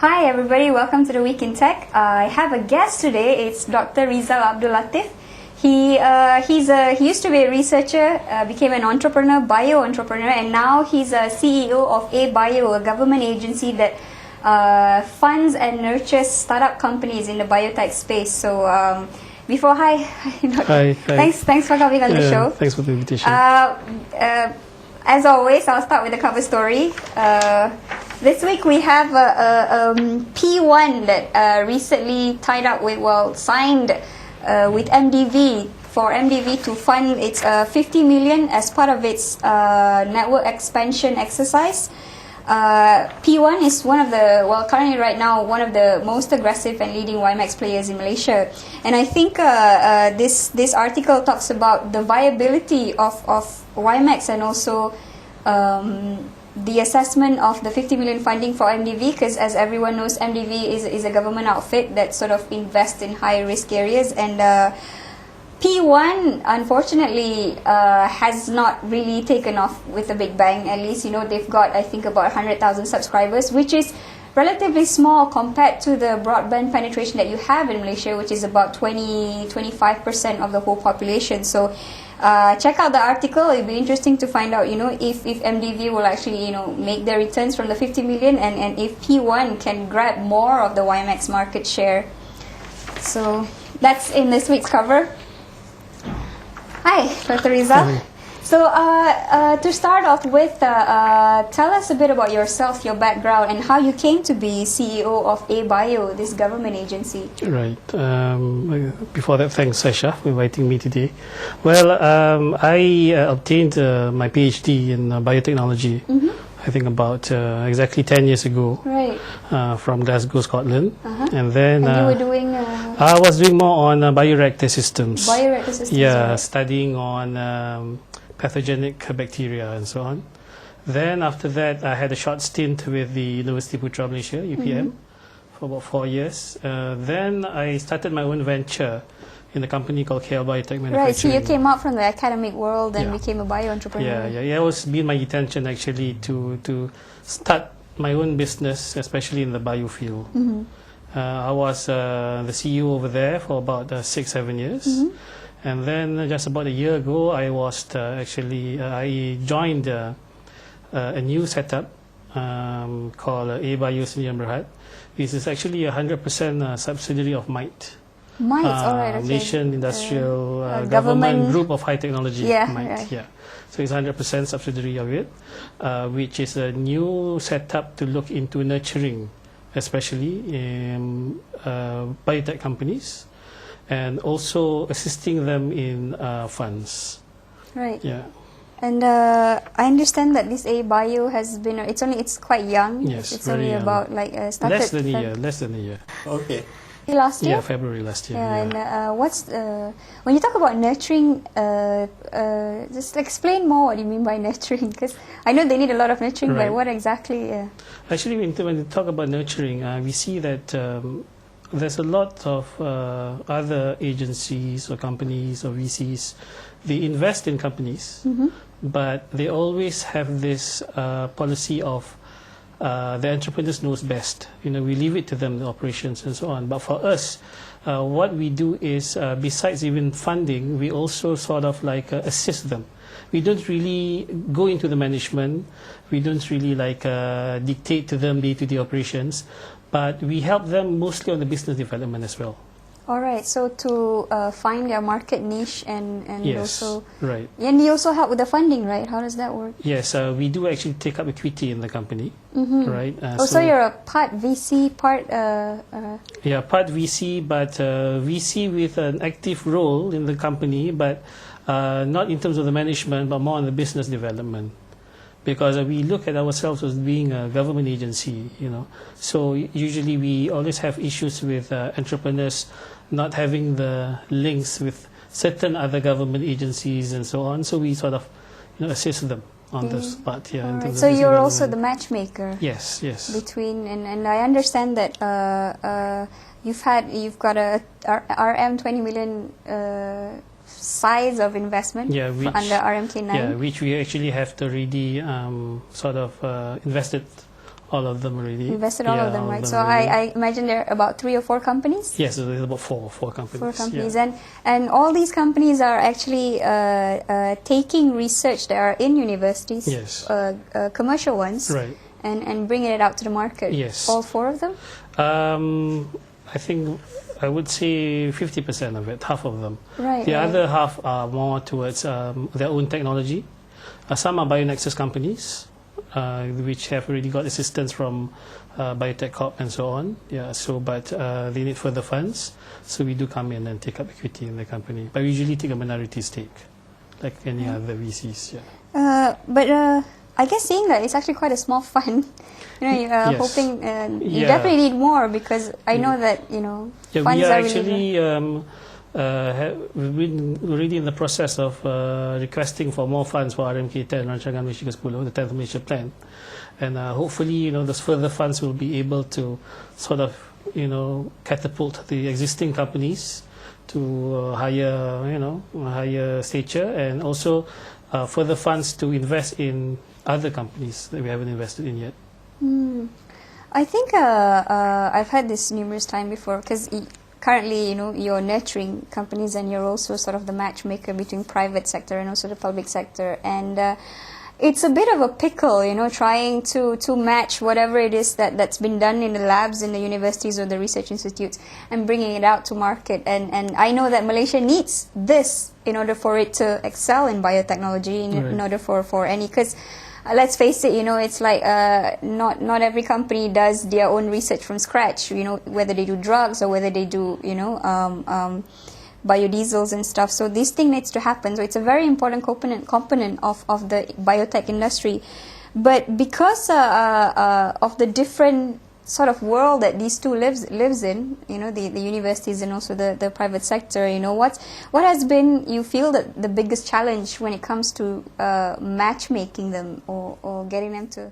Hi everybody, welcome to the Week in Tech. I have a guest today. It's Dr. Rizal Abdul Latif. He used to be a researcher, became an entrepreneur, bio-entrepreneur, and now he's a CEO of A-Bio, a government agency that funds and nurtures startup companies in the biotech space. So hi, thanks for coming on the show. Thanks for the invitation. As always, I'll start with the cover story. This week we have a P1 that recently signed with MDV for MDV to fund its 50 million as part of its network expansion exercise. P1 is currently right now one of the most aggressive and leading WiMAX players in Malaysia. And I think this article talks about the viability of WiMAX and also the assessment of the 50 million funding for MDV, because as everyone knows, MDV is a government outfit that sort of invests in high risk areas, and P1 unfortunately has not really taken off with a big bang. At least they've got, I think, about 100,000 subscribers, which is relatively small compared to the broadband penetration that you have in Malaysia, which is about 25% of the whole population. So check out the article. It'll be interesting to find out, if MDV will actually, make their returns from the 50 million and if P1 can grab more of the WiMAX market share. So that's in this week's cover. Hi, Dr. Rizal. Hi. So to start off with, tell us a bit about yourself, your background, and how you came to be CEO of A-Bio, this government agency. Right. Before that, thanks, Sasha, for inviting me today. Well, I obtained my PhD in biotechnology, I think about exactly 10 years ago, Right. from Glasgow, Scotland. And then And you were doing... I was doing more on bioreactor systems. Bioreactor systems. Yeah, right. studying on pathogenic bacteria and so on. Then after that, I had a short stint with the University Putra Malaysia, UPM, for about 4 years. Then I started my own venture in a company called KL Biotech Manufacturing. Right, so you came out from the academic world and Yeah. became a bio-entrepreneur. Yeah. It was been my intention actually to start my own business, especially in the bio field. I was the CEO over there for about 6-7 years. And then just about a year ago, I was I joined a new setup called A-Bio Sdn Bhd. This is actually a 100% subsidiary of MIT. MIT, alright, okay. Malaysian Industrial Government Group of High Technology. Yeah, MIT, right. yeah. So it's 100% subsidiary of it, which is a new setup to look into nurturing, especially in biotech companies, and also assisting them in funds. Right. Yeah. And I understand that this A-Bio has been, it's quite young. Yes, it's very only young. about started Less than a year. Okay. last year. Yeah, February last year. Yeah, Yeah. and when you talk about nurturing, just explain more what you mean by nurturing, because I know they need a lot of nurturing, Right. but what exactly? Actually, when we talk about nurturing, we see that there's a lot of other agencies or companies or VCs. They invest in companies, but they always have this policy of the entrepreneurs knows best. We leave it to them, the operations and so on. But for us, what we do is, besides even funding, we also sort of assist them. We don't really go into the management. We don't really dictate to them day-to-day operations, but we help them mostly on the business development as well. All right, so to find their market niche and Yes, also, right. and you also help with the funding, right? How does that work? Yes, we do actually take up equity in the company, right? So you're a part VC, part yeah, part VC, but VC with an active role in the company, but not in terms of the management, but more on the business development. Because we look at ourselves as being a government agency, So usually we always have issues with entrepreneurs not having the links with certain other government agencies and so on. So we sort of, assist them on this part. Yeah. all in right. terms So of you're also development. the matchmaker. Yes. Between and I understand that you've got a RM 20 million size of investment under RMK9. Yeah, which we actually have already sort of invested all of them already. Invested all of them, right? So already. I imagine there are about 3 or 4 companies? Yes, there's about four companies. 4 companies. Yeah. And all these companies are actually taking research that are in universities, Yes. commercial ones, Right. and bringing it out to the market. Yes. All 4 of them? I think I would say 50% of it, half of them. Right. The right. other half are more towards their own technology. Some are bionexus companies, which have already got assistance from Biotech Corp and so on. Yeah. So, but they need further funds, so we do come in and take up equity in the company. But we usually take a minority stake, like any other VCs. Yeah. But I guess seeing that it's actually quite a small fund. You know, Yes. hoping you Yeah. definitely need more, because I know that Yeah, funds we are really actually we've been already in the process of requesting for more funds for RMK10, Rancangan Malaysia ke-10, the 10th Malaysia Plan, and hopefully those further funds will be able to sort of catapult the existing companies to higher stature, and also further funds to invest in other companies that we haven't invested in yet. I think I've had this numerous times before, because currently, you're nurturing companies, and you're also sort of the matchmaker between private sector and also the public sector, and it's a bit of a pickle, trying to match whatever it is that's been done in the labs in the universities or the research institutes and bringing it out to market. And I know that Malaysia needs this in order for it to excel in biotechnology, in order for any, because let's face it, it's like not every company does their own research from scratch, whether they do drugs or whether they do, biodiesels and stuff. So this thing needs to happen. So it's a very important component of the biotech industry. But because of the different sort of world that these two lives in, the universities and also the private sector, what has been, you feel, that the biggest challenge when it comes to matchmaking them or getting them to